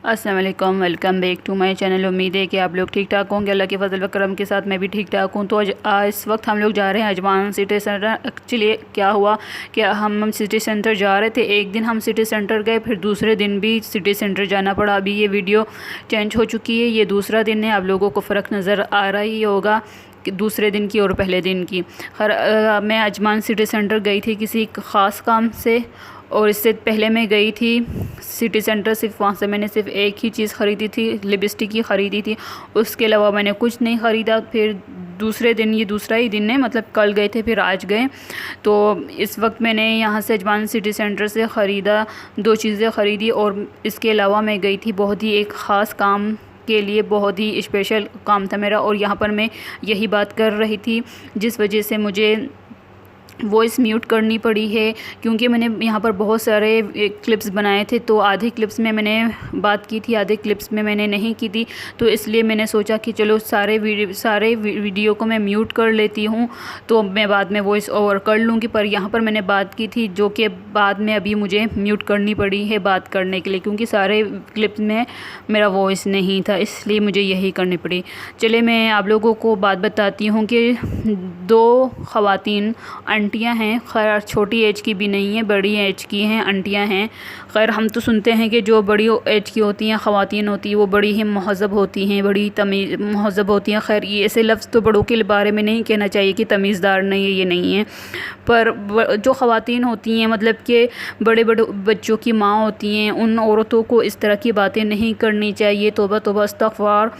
अस्सलाम वालेकुम, welcome back to my channel. उम्मीद है कि आप लोग ठीक ठाक होंगे। अल्लाह के फजल व करम के साथ मैं भी ठीक ठाक हूँ। तो इस वक्त हम लोग जा रहे हैं अजमान सिटी सेंटर। एक्चुअली क्या हुआ कि हम सिटी सेंटर जा रहे थे। एक दिन हम सिटी सेंटर गए, फिर दूसरे दिन भी सिटी सेंटर जाना पड़ा। अभी ये वीडियो चेंज हो चुकी है, ये दूसरा दिन है। आप लोगों को फ़र्क नज़र आ रहा ही होगा कि दूसरे दिन की और पहले दिन की। मैं अजमान सिटी सेंटर गई थी किसी ख़ास काम से, और इससे पहले मैं गई थी सिटी सेंटर। सिर्फ वहाँ से मैंने सिर्फ एक ही चीज़ ख़रीदी थी, लिपस्टिक ही ख़रीदी थी। उसके अलावा मैंने कुछ नहीं ख़रीदा। फिर दूसरे दिन, ये दूसरा ही दिन है, मतलब कल गए थे फिर आज गए। तो इस वक्त मैंने यहाँ से अजमान सिटी सेंटर से ख़रीदा, 2 चीज़ें ख़रीदी। और इसके अलावा मैं गई थी बहुत ही एक ख़ास काम के लिए, बहुत ही स्पेशल काम था मेरा। और यहाँ पर मैं यही बात कर रही थी जिस वजह से मुझे वॉइस म्यूट करनी पड़ी है, क्योंकि मैंने यहाँ पर बहुत सारे क्लिप्स बनाए थे। तो आधे क्लिप्स में मैंने बात की थी, आधे क्लिप्स में मैंने नहीं की थी। तो इसलिए मैंने सोचा कि चलो सारे वीडियो को मैं म्यूट कर लेती हूँ, तो मैं बाद में वॉइस ओवर कर लूँगी। पर यहाँ पर मैंने बात की थी जो कि बाद में अभी मुझे म्यूट करनी पड़ी है बात करने के लिए, क्योंकि सारे क्लिप्स में मेरा वॉइस नहीं था, इसलिए मुझे यही करनी पड़ी। चले मैं आप लोगों को बात बताती हूँ कि 2 ख़वातीन आंटियाँ हैं, खैर छोटी एज की भी नहीं है, बड़ी एज की हैं, आंटियाँ हैं। खैर हम तो सुनते हैं कि जो बड़ी एज की होती हैं, ख़वातीन होती हैं, वो बड़ी ही महज़ब होती हैं, बड़ी महज़ब होती हैं। खैर ये ऐसे लफ्ज़ तो बड़ों के बारे में नहीं कहना चाहिए कि तमीज़दार नहीं है, ये नहीं है। पर जो ख़वातीन होती हैं, मतलब कि बड़े बड़े बच्चों की माँ होती हैं, उन औरतों को इस तरह की बातें नहीं करनी चाहिए। तौबा तौबा इस्तग़फ़ार।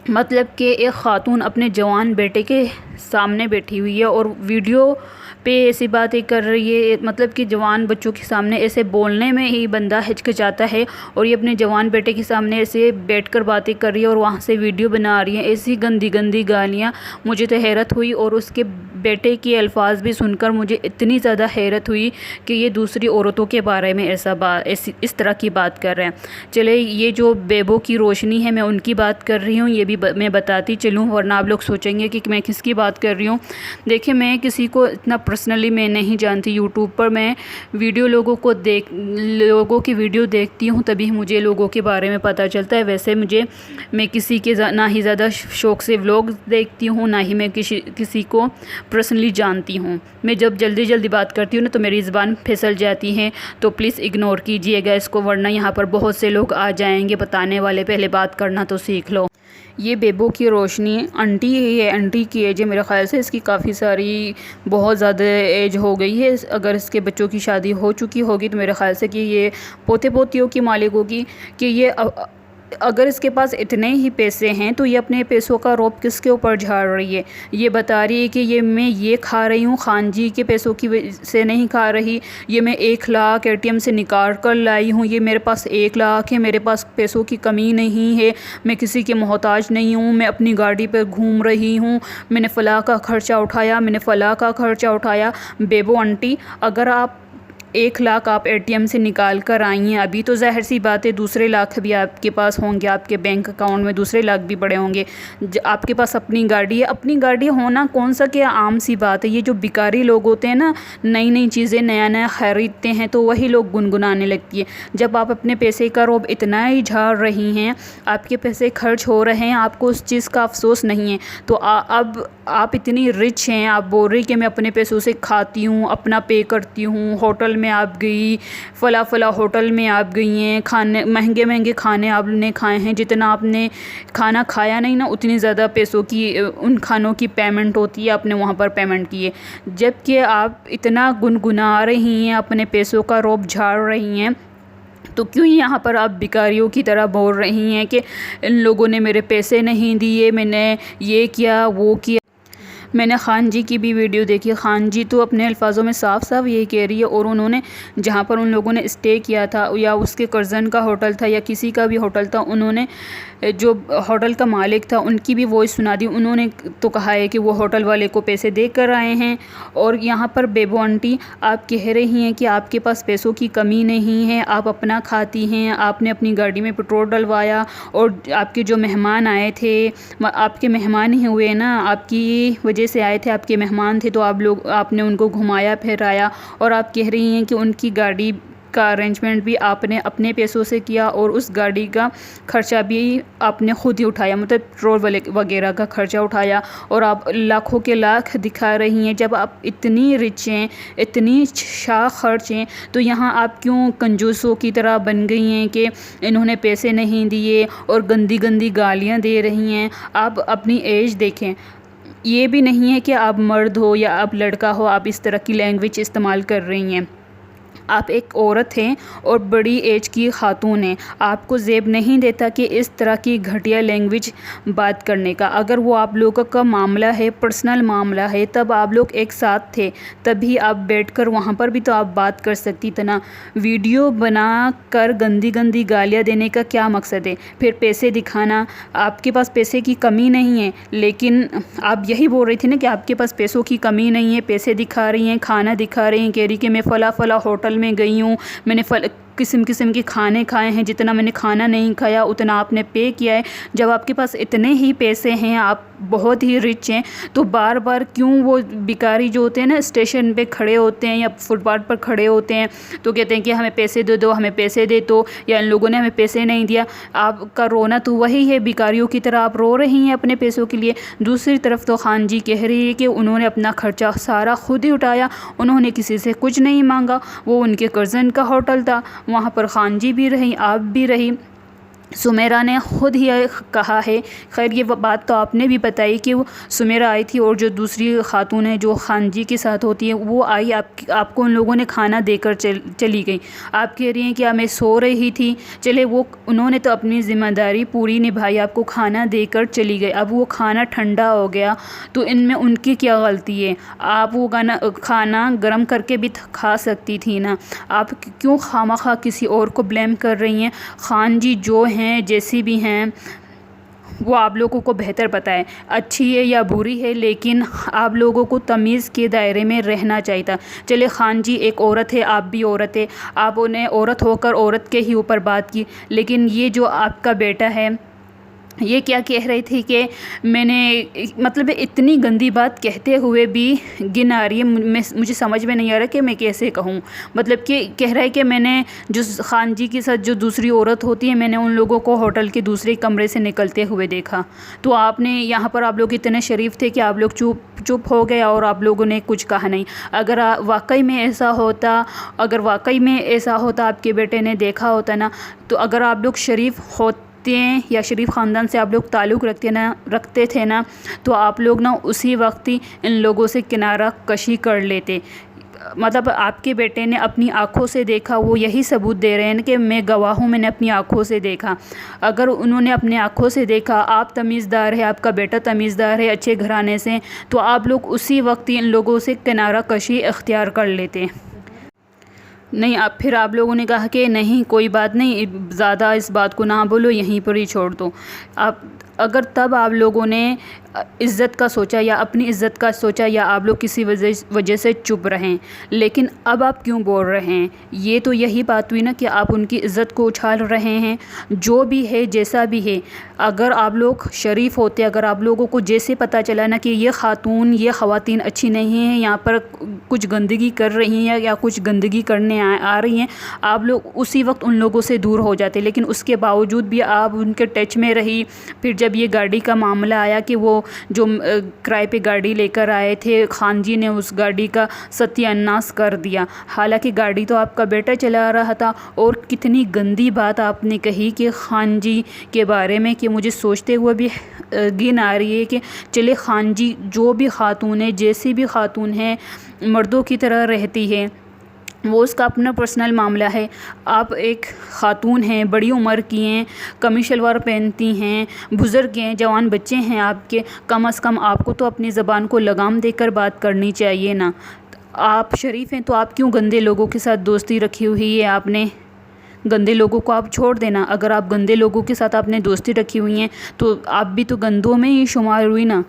मतलब कि एक ख़ातून अपने जवान बेटे के सामने बैठी हुई है और वीडियो पे ऐसी बातें कर रही है, मतलब कि जवान बच्चों के सामने ऐसे बोलने में ही बंदा हिचकिचाता है। और ये अपने जवान बेटे के सामने ऐसे बैठकर बातें कर रही है और वहाँ से वीडियो बना रही है, ऐसी गंदी गंदी गालियाँ। मुझे तो हैरत हुई, और उसके बेटे के अल्फाज भी सुनकर मुझे इतनी ज़्यादा हैरत हुई कि ये दूसरी औरतों के बारे में इस तरह की बात कर रहे हैं। चले ये जो बेबो की रोशनी है, मैं उनकी बात कर रही हूँ, ये भी मैं बताती चलूँ, वरना आप लोग सोचेंगे कि मैं किसकी बात कर रही हूँ। देखिए मैं किसी को इतना पर्सनली मैं नहीं जानती। यूट्यूब पर मैं लोगों की वीडियो देखती हूँ, तभी मुझे लोगों के बारे में पता चलता है। वैसे मैं किसी के ना ही ज़्यादा शौक़ से व्लॉग देखती हूँ, ना ही मैं किसी को पर्सनली जानती हूँ। मैं जब जल्दी बात करती हूँ ना, तो मेरी ज़बान फिसल जाती है, तो प्लीज़ इग्नोर कीजिएगा इसको, वरना यहाँ पर बहुत से लोग आ जाएंगे बताने वाले। पहले बात करना तो सीख लो। ये बेबो की रोशनी आंटी है, ये आंटी की एज है मेरे ख़्याल से। इसकी काफ़ी सारी बहुत ज़्यादा एज हो गई है। अगर इसके बच्चों की शादी हो चुकी होगी तो मेरे ख़्याल से कि ये पोते पोतियों की मालिक होगी। कि ये अगर इसके पास इतने ही पैसे हैं तो ये अपने पैसों का रौब किसके ऊपर झाड़ रही है। ये बता रही है कि मैं ये खा रही हूँ, खान जी के पैसों की वजह से नहीं खा रही। ये मैं 1 लाख ATM से निकाल कर लाई हूँ, ये मेरे पास 1 लाख है, मेरे पास पैसों की कमी नहीं है, मैं किसी के मोहताज नहीं हूँ, मैं अपनी गाड़ी पर घूम रही हूँ, मैंने फ़लाँ का ख़र्चा उठाया, मैंने फ़लाँ का ख़र्चा उठाया। बेबो आंटी, अगर आप 1 लाख आप ATM से निकाल कर आई हैं अभी, तो ज़ाहिर सी बात है दूसरे लाख भी आपके पास होंगे, आपके बैंक अकाउंट में दूसरे लाख भी पड़े होंगे। आपके पास अपनी गाड़ी है, अपनी गाड़ी होना कौन सा क्या आम सी बात है। ये जो भिखारी लोग होते हैं ना, नई नई चीज़ें नया नया ख़रीदते हैं, तो वही लोग गुनगुनाने लगती है। जब आप अपने पैसे का रौब इतना ही झाड़ रही हैं, आपके पैसे खर्च हो रहे हैं, आपको उस चीज़ का अफसोस नहीं है, तो अब आप इतनी रिच हैं, आप बोल रही कि मैं अपने पैसों से खाती हूँ, अपना पे करती हूँ, होटल में आप गई, फ़ला होटल में आप गई हैं, खाने महंगे खाने आपने खाए हैं। जितना आपने खाना खाया नहीं ना, उतनी ज़्यादा पैसों की उन खानों की पेमेंट होती है, आपने वहाँ पर पेमेंट की है। जबकि आप इतना गुनगुना रही हैं, अपने पैसों का रौब झाड़ रही हैं, तो क्यों यहाँ पर आप भिखारियों की तरह बोल रही हैं कि इन लोगों ने मेरे पैसे नहीं दिए, मैंने ये किया वो किया। मैंने खान जी की भी वीडियो देखी। खान जी तो अपने अल्फाजों में साफ साफ यही कह रही है। और उन्होंने जहाँ पर उन लोगों ने स्टे किया था, या उसके कज़न का होटल था या किसी का भी होटल था, उन्होंने जो होटल का मालिक था उनकी भी वॉइस सुना दी। उन्होंने तो कहा है कि वो होटल वाले को पैसे दे कर आए हैं। और यहाँ पर बेबो आंटी आप कह रही हैं कि आपके पास पैसों की कमी नहीं है, आप अपना खाती हैं, आपने अपनी गाड़ी में पेट्रोल डलवाया, और आपके जो मेहमान आए थे, आपके मेहमान ही हुए ना, आपकी वजह से आए थे, आपके मेहमान थे, तो आपने उनको घुमाया फिराया, और आप कह रही हैं कि उनकी गाड़ी का अरेंजमेंट भी आपने अपने पैसों से किया और उस गाड़ी का ख़र्चा भी आपने ख़ुद ही उठाया, मतलब पेट्रोल वगैरह का ख़र्चा उठाया। और आप लाखों के लाख दिखा रही हैं। जब आप इतनी रिच हैं, इतनी शाह खर्च हैं, तो यहाँ आप क्यों कंजूसों की तरह बन गई हैं कि इन्होंने पैसे नहीं दिए और गंदी गंदी गालियाँ दे रही हैं। आप अपनी एज देखें, ये भी नहीं है कि आप मर्द हो या आप लड़का हो, आप इस तरह की लैंग्वेज इस्तेमाल कर रही हैं। आप एक औरत हैं और बड़ी एज की खातून हैं। आपको ज़ेब नहीं देता कि इस तरह की घटिया लैंग्वेज बात करने का। अगर वो आप लोगों का मामला है, पर्सनल मामला है, तब आप लोग एक साथ थे, तभी आप बैठकर वहाँ पर भी तो आप बात कर सकती थी ना। वीडियो बना कर गंदी गंदी गालियाँ देने का क्या मकसद है? फिर पैसे दिखाना, आपके पास पैसे की कमी नहीं है, लेकिन आप यही बोल रही थी ना कि आपके पास पैसों की कमी नहीं है, पैसे दिखा रही हैं, खाना दिखा रही हैं, कह रही कि मैं फ़ला फ़ला होटल में गई हूँ, मैंने किस्म किस्म के खाने खाए हैं, जितना मैंने खाना नहीं खाया उतना आपने पे किया है। जब आपके पास इतने ही पैसे हैं, आप बहुत ही रिच हैं, तो बार बार क्यों वो भिखारी जो होते हैं ना, स्टेशन पे खड़े होते हैं या फुटपाथ पर खड़े होते हैं, तो कहते हैं कि हमें पैसे दे दो, हमें पैसे दे दो, या इन लोगों ने हमें पैसे नहीं दिया। आपका रोना तो वही है, भिखारियों की तरह आप रो रही हैं अपने पैसों के लिए। दूसरी तरफ तो खान जी कह रही है कि उन्होंने अपना खर्चा सारा खुद ही उठाया, उन्होंने किसी से कुछ नहीं मांगा, वो उनके कज़न का होटल था, वहाँ पर खान जी भी रही, आप भी रही। सुमेरा ने ख़ुद ही कहा है, खैर ये बात तो आपने भी बताई कि वो सुमेरा आई थी और जो दूसरी खातून है जो खान जी के साथ होती है, वो आई, आपको उन लोगों ने खाना देकर चली गई। आप कह रही हैं कि मैं सो रही थी, चले वो उन्होंने तो अपनी ज़िम्मेदारी पूरी निभाई, आपको खाना देकर चली गई। अब वो खाना ठंडा हो गया तो इनमें उनकी क्या गलती है? आप वो खाना गर्म करके भी खा सकती थी ना। आप क्यों खामखा किसी और को ब्लेम कर रही हैं? खान जी जो हैं, जैसी भी हैं, वो आप लोगों को बेहतर पता है, अच्छी है या बुरी है, लेकिन आप लोगों को तमीज़ के दायरे में रहना चाहिए था। चले खान जी एक औरत है, आप भी औरत है, आप उन्हें औरत होकर औरत के ही ऊपर बात की, लेकिन ये जो आपका बेटा है, ये क्या कह रही थी कि मैंने, मतलब इतनी गंदी बात कहते हुए भी गिन आ रही है, मुझे समझ में नहीं आ रहा कि मैं कैसे कहूँ। मतलब कि कह रहा है कि मैंने जो खान जी के साथ जो दूसरी औरत होती है, मैंने उन लोगों को होटल के दूसरे कमरे से निकलते हुए देखा। तो आपने यहाँ पर, आप लोग इतने शरीफ थे कि आप लोग चुप हो गए और आप लोगों ने कुछ कहा नहीं। अगर वाकई में ऐसा होता, आपके बेटे ने देखा होता ना, तो अगर आप लोग शरीफ होते या शरीफ ख़ानदान से आप लोग ताल्लुक़ रखते थे ना, तो आप लोग ना उसी वक्त ही इन लोगों से किनारा कशी कर लेते। मतलब आपके बेटे ने अपनी आँखों से देखा, वो यही सबूत दे रहे हैं कि मैं गवाह हूँ, मैंने अपनी आँखों से देखा। अगर उन्होंने अपनी आँखों से देखा, आप तमीज़दार है, आपका बेटा तमीज़दार है, अच्छे घराने से, तो आप लोग उसी वक्त ही इन लोगों से किनारा कशी इख्तियार कर लेते। नहीं, फिर आप लोगों ने कहा कि नहीं कोई बात नहीं, ज़्यादा इस बात को ना बोलो, यहीं पर ही छोड़ दो। अगर तब आप लोगों ने इज़्ज़त का सोचा या अपनी इज़्ज़त का सोचा, या आप लोग किसी वजह से चुप रहें, लेकिन अब आप क्यों बोल रहे हैं? ये तो यही बात हुई ना कि आप उनकी इज़्ज़त को उछाल रहे हैं। जो भी है, जैसा भी है, अगर आप लोग शरीफ होते, अगर आप लोगों को जैसे पता चला ना कि ये ख़वातीन अच्छी नहीं हैं, यहाँ पर कुछ गंदगी कर रही हैं या कुछ गंदगी करने आ रही हैं, आप लोग उसी वक्त उन लोगों से दूर हो जाते। लेकिन उसके बावजूद भी आप उनके टच में रही। फिर जब ये गाड़ी का मामला आया कि वो जो किराए पे गाड़ी लेकर आए थे, खान जी ने उस गाड़ी का सत्यानाश कर दिया। हालांकि गाड़ी तो आपका बेटा चला रहा था। और कितनी गंदी बात आपने कही कि खान जी के बारे में, कि मुझे सोचते हुए भी घिन आ रही है कि चले खान जी जो भी खातून है, जैसी भी खातून है, मर्दों की तरह रहती है, वो उसका अपना पर्सनल मामला है। आप एक ख़ातून हैं, बड़ी उम्र की हैं, कमीज शलवार पहनती हैं, बुज़ुर्ग हैं, जवान बच्चे हैं आपके, कम से कम आपको तो अपनी ज़बान को लगाम देकर बात करनी चाहिए ना। आप शरीफ हैं तो आप क्यों गंदे लोगों के साथ दोस्ती रखी हुई है? आपने गंदे लोगों को आप छोड़ देना। अगर आप गंदे लोगों के साथ आपने दोस्ती रखी हुई हैं तो आप भी तो गंदों में ही शुमार हुई ना।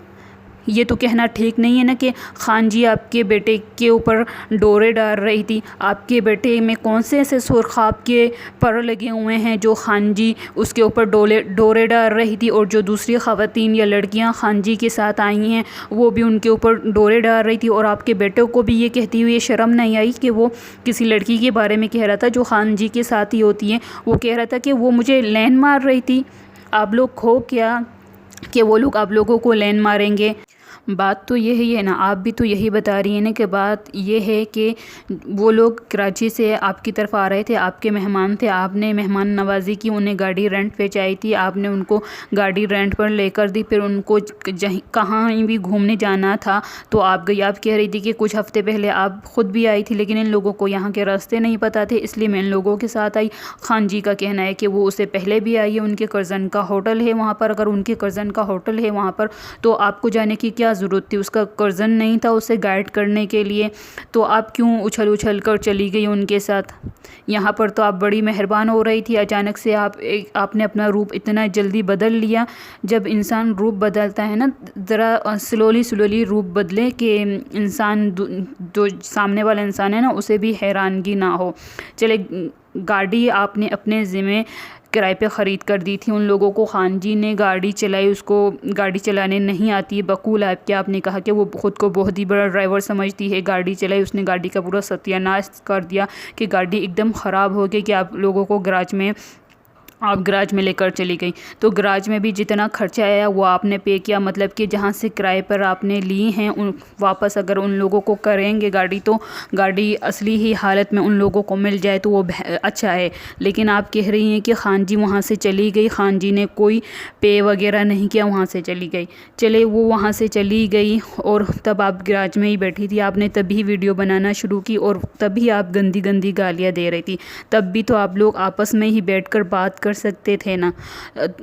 ये तो कहना ठीक नहीं है ना कि खान जी आपके बेटे के ऊपर डोरे डाल रही थी। आपके बेटे में कौन से ऐसे सुर्ख आपके पर लगे हुए हैं जो खान जी उसके ऊपर डोरे डाल रही थी, और जो दूसरी ख़वातीन या लड़कियां खान जी के साथ आई हैं वो भी उनके ऊपर डोरे डाल रही थी। और आपके बेटे को भी ये कहती हुई शर्म नहीं आई कि वो किसी लड़की के बारे में कह रहा था जो खान जी के साथ ही होती हैं, वो कह रहा था कि वो मुझे लैन मार रही थी। आप लोग खो क्या कि वो लोग आप लोगों को लैन मारेंगे? बात तो यही है ना, आप भी तो यही बता रही हैं ना कि बात ये है कि वो लोग कराची से आपकी तरफ आ रहे थे, आपके मेहमान थे, आपने मेहमान नवाजी की, उन्हें गाड़ी रेंट पे चाहिए थी, आपने उनको गाड़ी रेंट पर लेकर दी, फिर उनको कहाँ भी घूमने जाना था तो आप गई। आप कह रही थी कि कुछ हफ्ते पहले आप ख़ुद भी आई थी, लेकिन इन लोगों को यहाँ के रास्ते नहीं पता थे, इसलिए मैं इन लोगों के साथ आई। खान जी का कहना है कि वो उससे पहले भी आई है, उनके कज़न का होटल है वहाँ पर। अगर उनके कज़न का होटल है वहाँ पर तो आपको जाने की क्या ज़रूरत थी? उसका कज़न नहीं था उसे गाइड करने के लिए, तो आप क्यों उछल उछल कर चली गई उनके साथ? यहाँ पर तो आप बड़ी मेहरबान हो रही थी, अचानक से आपने अपना रूप इतना जल्दी बदल लिया। जब इंसान रूप बदलता है ना, ज़रा स्लोली रूप बदले कि इंसान जो सामने वाला इंसान है ना उसे भी हैरानगी ना हो। चले, गाड़ी आपने अपने ज़िम्मे किराए पे ख़रीद कर दी थी उन लोगों को, खान जी ने गाड़ी चलाई, उसको गाड़ी चलाने नहीं आती है, बकूल है कि आपने कहा कि वो ख़ुद को बहुत ही बड़ा ड्राइवर समझती है, गाड़ी चलाई, उसने गाड़ी का पूरा सत्यानाश कर दिया कि गाड़ी एकदम ख़राब हो गई कि आप लोगों को आप गराज में लेकर चली गई। तो गराज में भी जितना खर्चा आया वो आपने पे किया, मतलब कि जहाँ से किराए पर आपने ली हैं उन वापस अगर उन लोगों को करेंगे गाड़ी तो गाड़ी असली ही हालत में उन लोगों को मिल जाए तो वो अच्छा है। लेकिन आप कह रही हैं कि खान जी वहाँ से चली गई, खान जी ने कोई पे वगैरह नहीं किया, वहाँ से चली गई। चले, वो वहाँ से चली गई और तब आप गराज में ही बैठी थी, आपने तभी वीडियो बनाना शुरू की और तभी आप गंदी गंदी गालियाँ दे रही थी। तब भी तो आप लोग आपस में ही बैठकर बात कर सकते थे ना,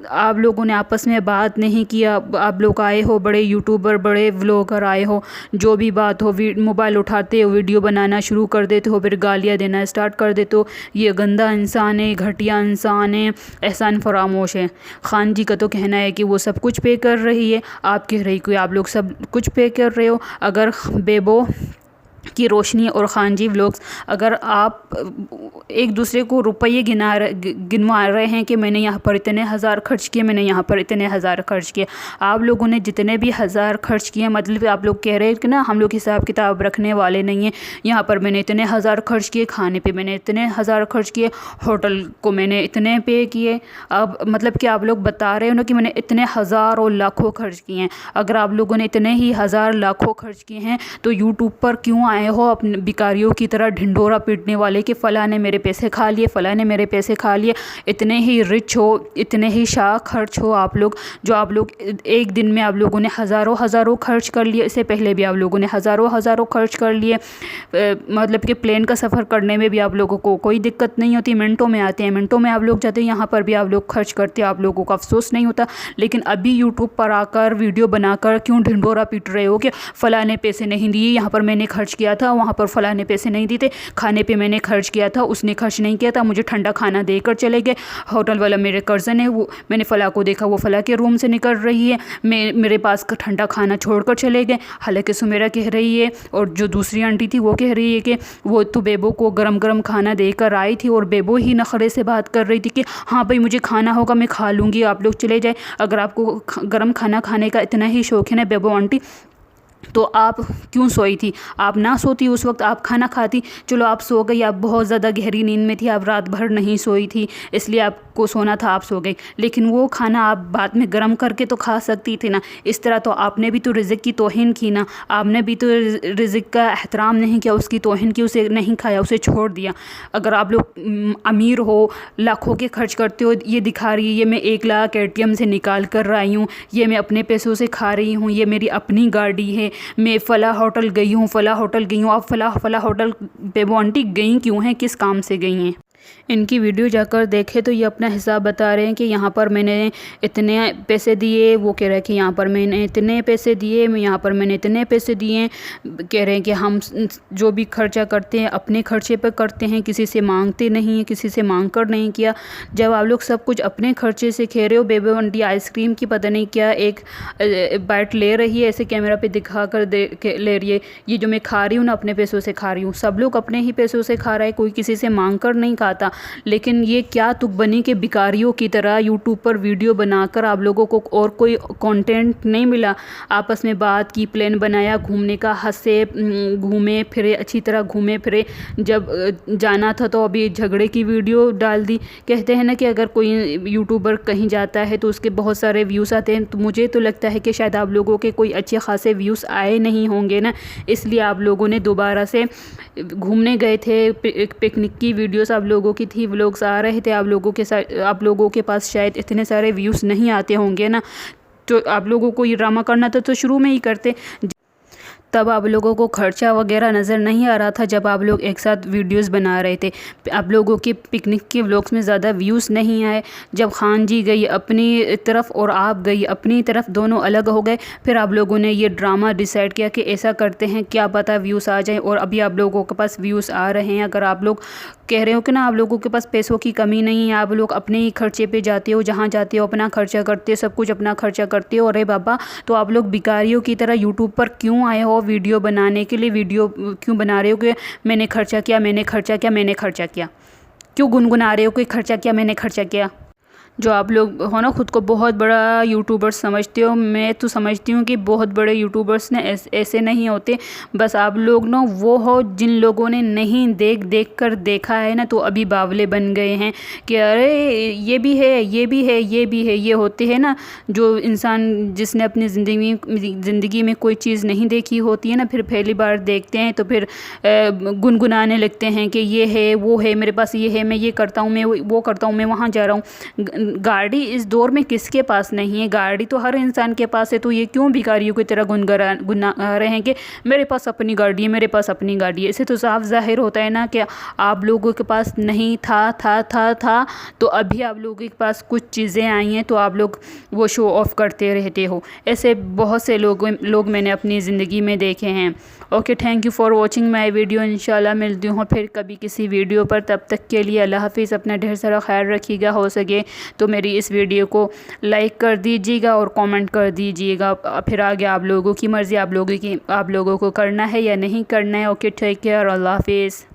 आप लोगों ने आपस में बात नहीं किया। आप लोग आए हो बड़े यूट्यूबर, बड़े व्लॉगर आए हो, जो भी बात हो मोबाइल उठाते हो, वीडियो बनाना शुरू कर देते हो, फिर गालियाँ देना स्टार्ट कर देते हो। ये गंदा इंसान है, घटिया इंसान है, एहसान फरामोश है। खान जी का तो कहना है कि वो सब कुछ पे कर रही है, आप कह रही कि आप लोग सब कुछ पे कर रहे हो। अगर बेबो की रोशनी और खान जी व्लॉग्स, अगर आप एक दूसरे को रुपये गिनवा रहे हैं कि मैंने यहाँ पर इतने हज़ार खर्च किए, मैंने यहाँ पर इतने हज़ार खर्च किए, आप लोगों ने जितने भी हज़ार खर्च किए, मतलब आप लोग कह रहे हैं कि ना हम लोग हिसाब किताब रखने वाले नहीं हैं, यहाँ पर मैंने इतने हज़ार खर्च किए, खाने पे मैंने इतने हज़ार खर्च किए, होटल को मैंने इतने पे किए। अब मतलब कि आप लोग बता रहे हो ना कि मैंने इतने हज़ार और लाखों खर्च किए हैं। अगर आप लोगों ने इतने ही हज़ार लाखों खर्च किए हैं तो यूट्यूब पर क्यों आए हो अपने भिखारियों की तरह ढिंढोरा पीटने वाले कि फ़लाँ ने मेरे पैसे खा लिए, फ़लाँ ने मेरे पैसे खा लिए? इतने ही रिच हो, इतने ही शाह खर्च हो आप लोग, जो आप लोग एक दिन में आप लोगों ने हज़ारों खर्च कर लिए। इससे पहले भी आप लोगों ने हज़ारों खर्च कर लिए। मतलब कि प्लेन का सफ़र करने में भी आप लोगों को कोई दिक्कत नहीं होती, मिनटों में आते हैं, मिनटों में आप लोग जाते हैं। यहाँ पर भी आप लोग खर्च करते हैं, आप लोगों को अफसोस नहीं होता। लेकिन अभी यूट्यूब पर आकर वीडियो बनाकर क्यों ढिंढोरा पीट रहे हो कि फ़लाँ ने पैसे नहीं दिए, यहाँ पर मैंने खर्च किया था, वहाँ पर फ़लाँ ने पैसे नहीं दिए थे, खाने पे मैंने खर्च किया था, उसने खर्च नहीं किया था, मुझे ठंडा खाना देकर चले गए, होटल वाला मेरे कज़न है, वो मैंने फ़लाँ को देखा वो फ़लाँ के रूम से निकल रही है, मेरे पास ठंडा खाना छोड़कर चले गए। हालांकि सुमेरा कह रही है और जो दूसरी आंटी थी वो कह रही है कि वो तो बेबो को गरम खाना देकर आई थी और बेबो ही नखरे से बात कर रही थी कि हाँ भाई मुझे खाना होगा, मैं खा लूँगी, आप लोग चले जाए। अगर आपको गरम खाना खाने का इतना ही शौक है ना बेबो आंटी, तो आप क्यों सोई थी? आप ना सोती उस वक्त, आप खाना खाती। चलो आप सो गई, आप बहुत ज़्यादा गहरी नींद में थी, आप रात भर नहीं सोई थी, इसलिए आपको सोना था, आप सो गई। लेकिन वो खाना आप बाद में गर्म करके तो खा सकती थी ना। इस तरह तो आपने भी तो रिज़्क़ की तौहीन की ना, आपने भी तो रिज़्क़ का एहतराम नहीं किया, उसकी तौहीन की, उसे नहीं खाया, उसे छोड़ दिया। अगर आप लोग अमीर हो, लाखों के खर्च करते हो, ये दिखा रही है ये मैं 1 लाख ATM से निकाल कर आई हूँ, ये मैं अपने पैसों से खा रही हूँ, ये मेरी अपनी गाड़ी है, मैं फ़लाँ होटल गई हूँ, फ़लाँ होटल गई हूँ। आप फ़लाँ होटल बेबो आंटी गई क्यों हैं, किस काम से गई हैं? इनकी वीडियो जाकर देखें तो ये अपना हिसाब बता रहे हैं कि यहाँ पर मैंने इतने पैसे दिए, वो कह रहे हैं कि यहाँ पर मैंने इतने पैसे दिए, यहाँ पर मैंने इतने पैसे दिए। कह रहे हैं कि हम जो भी खर्चा करते हैं अपने खर्चे पर करते हैं, किसी से मांगते नहीं हैं, किसी से मांग कर नहीं किया। जब आप लोग सब कुछ अपने खर्चे से खे रहे हो, बेबी बंटी आइसक्रीम की पता नहीं क्या एक बाइट ले रही है, ऐसे कैमरा पे दिखा कर ले रही है। ये जो मैं खा रही हूँ ना अपने पैसों से खा रही हूँ, सब लोग अपने ही पैसों से खा रहा है, कोई किसी से मांग कर नहीं खाता। लेकिन ये क्या तुक बनी कि भिखारियों की तरह यूट्यूब पर वीडियो बनाकर आप लोगों को और कोई कंटेंट नहीं मिला, आपस में बात की, प्लान बनाया घूमने का, हंसे, घूमे फिरे, अच्छी तरह घूमे फिरे, जब जाना था तो अभी झगड़े की वीडियो डाल दी। कहते हैं ना कि अगर कोई यूट्यूबर कहीं जाता है तो उसके बहुत सारे व्यूज़ आते हैं, तो मुझे तो लगता है कि शायद आप लोगों के कोई अच्छे खासे व्यूज़ आए नहीं होंगे ना, इसलिए आप लोगों ने दोबारा से घूमने गए थे, पिकनिक की वीडियोस आप लोगों की थी, व्लॉग्स आ रहे थे, आप लोगों के पास शायद इतने सारे व्यूज़ नहीं आते होंगे ना, तो आप लोगों को ये ड्रामा करना था तो शुरू में ही करते। तब आप लोगों को खर्चा वगैरह नज़र नहीं आ रहा था जब आप लोग एक साथ वीडियोस बना रहे थे। आप लोगों के पिकनिक के व्लॉग्स में ज़्यादा व्यूज़ नहीं आए। जब खान जी गई अपनी तरफ और आप गई अपनी तरफ, दोनों अलग हो गए, फिर आप लोगों ने ये ड्रामा डिसाइड किया कि ऐसा करते हैं, क्या पता व्यूज़ आ जाए। और अभी आप लोगों के पास व्यूज़ आ रहे हैं। अगर आप लोग कह रहे हो कि ना आप लोगों के पास पैसों की कमी नहीं है, आप लोग अपने ही खर्चे पे जाते हो, जहाँ जाते हो अपना खर्चा करते हो, सब कुछ अपना खर्चा करते हो, अरे बाबा तो आप लोग भिखारियों की तरह यूट्यूब पर क्यों आए हो वीडियो बनाने के लिए? वीडियो क्यों बना रहे हो कि मैंने खर्चा किया, मैंने खर्चा किया, मैंने खर्चा किया? क्यों गुनगुना रहे हो कि खर्चा किया, मैंने खर्चा किया? जो आप लोग हो ना खुद को बहुत बड़ा यूट्यूबर्स समझते हो, मैं तो समझती हूँ कि बहुत बड़े यूट्यूबर्स ने ऐसे नहीं होते। बस आप लोग ना वो हो जिन लोगों ने नहीं देख कर देखा है ना, तो अभी बावले बन गए हैं कि अरे ये भी है, ये भी है, ये भी है। ये होते हैं ना जो इंसान जिसने अपनी ज़िंदगी में कोई चीज़ नहीं देखी होती है ना, फिर पहली बार देखते हैं तो फिर गुनगुनाने लगते हैं कि ये है, वो है, मेरे पास ये है, मैं ये करता हूँ, मैं वो करता हूँ, मैं वहाँ जा रहा हूँ। गाड़ी इस दौर में किसके पास नहीं है? गाड़ी तो हर इंसान के पास है, तो ये क्यों भिखारियों की तरह गुनगुना रहे हैं कि मेरे पास अपनी गाड़ी है, मेरे पास अपनी गाड़ी है? इससे तो साफ जाहिर होता है ना कि आप लोगों के पास नहीं था तो अभी आप लोगों के पास कुछ चीज़ें आई हैं तो आप लोग वो शो ऑफ करते रहते हो। ऐसे बहुत से लोग मैंने अपनी ज़िंदगी में देखे हैं। Okay, thank you for watching my video. इंशाल्लाह मिलती हूँ फिर कभी किसी वीडियो पर, तब तक के लिए अल्लाह हाफिज़। अपना ढेर सारा ख्याल रखिएगा, हो सके तो मेरी इस वीडियो को लाइक कर दीजिएगा और कमेंट कर दीजिएगा। फिर आगे आप लोगों की मर्ज़ी, आप लोगों को करना है या नहीं करना है। ओके, टेक केयर, अल्लाह हाफिज़।